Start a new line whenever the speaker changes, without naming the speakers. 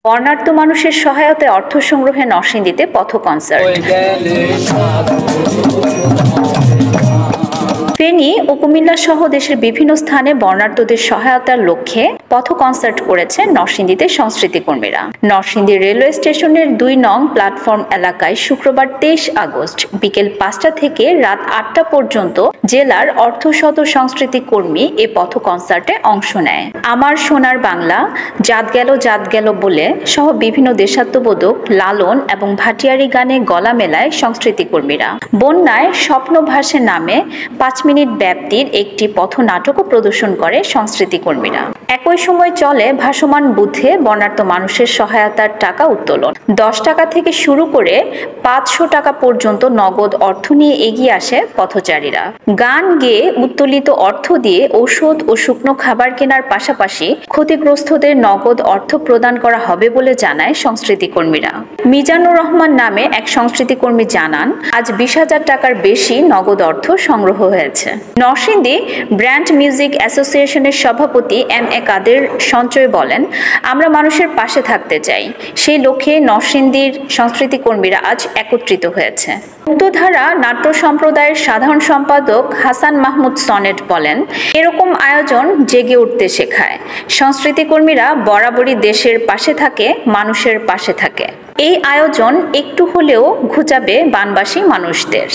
বর্ণাঢ্য মানুষের সহায়তায় অর্থ সংগ্রহে নরসিংদীতে পথ কনসার্ট। ফেনী ও কুমিল্লা সহ দেশের বিভিন্ন স্থানে বর্ণাঢ্যদের সহায়তার লক্ষ্যে পথ কনসার্ট করেছে নরসিংদীতে সংস্কৃতি কর্মীরা। নরসিংদী রেলওয়ে স্টেশনের ২ নং প্ল্যাটফর্ম এলাকায় শুক্রবার ২৩ আগস্ট বিকেল ৫টা থেকে রাত ৮টা পর্যন্ত জেলার অর্ধশত সংস্কৃতি কর্মী এ পথ কনসার্টে অংশ নেয়। আমার সোনার বাংলা, জাত গেল বলে সহ বিভিন্ন দেশাত্মবোধক, লালন এবং ভাটিয়ারি গানে গলা মেলায় সংস্কৃতি কর্মীরা। বন্যায় স্বপ্ন ভাসে নামে ৫ মিনিট ব্যাপ্তির একটি পথনাটকও প্রদর্শন করে সংস্কৃতি কর্মীরা। একই সময় চলে ভাসমান বুথে বর্ণাঢ্য মানুষের সহায়তার টাকা উত্তোলন। ১০ টাকা থেকে শুরু করে ৫০০ টাকা পর্যন্ত নগদ অর্থ নিয়ে এগিয়ে আসে পথচারীরা। গান গেয়ে উত্তোলিত অর্থ দিয়ে ঔষধ ও শুকনো খাবার কেনার পাশাপাশি ক্ষতিগ্রস্তদের নগদ অর্থ প্রদান করা হবে বলে জানায় সংস্কৃতি কর্মীরা। মিজানুর রহমান নামে এক সংস্কৃতি কর্মী জানান, আজ ২০,০০০ টাকার বেশি নগদ অর্থ সংগ্রহ হয়েছে। নরসিংদী ব্র্যান্ড মিউজিক অ্যাসোসিয়েশনের সভাপতি এম.এ. কাদের সঞ্চয় বলেন, আমরা মানুষের পাশে থাকতে চাই। সেই লক্ষ্যে নরসিংদীর সংস্কৃতি কর্মীরা আজ একত্রিত হয়েছে। মুক্তধারা নাট্য সম্প্রদায়ের সাধারণ সম্পাদক হাসান মাহমুদ সনেট বলেন, এরকম আয়োজন জেগে উঠতে শেখায়। সংস্কৃতি কর্মীরা বরাবরই দেশের পাশে থাকে, মানুষের পাশে থাকে। এই আয়োজন একটু হলেও ঘুচাবে বানবাসী মানুষদের।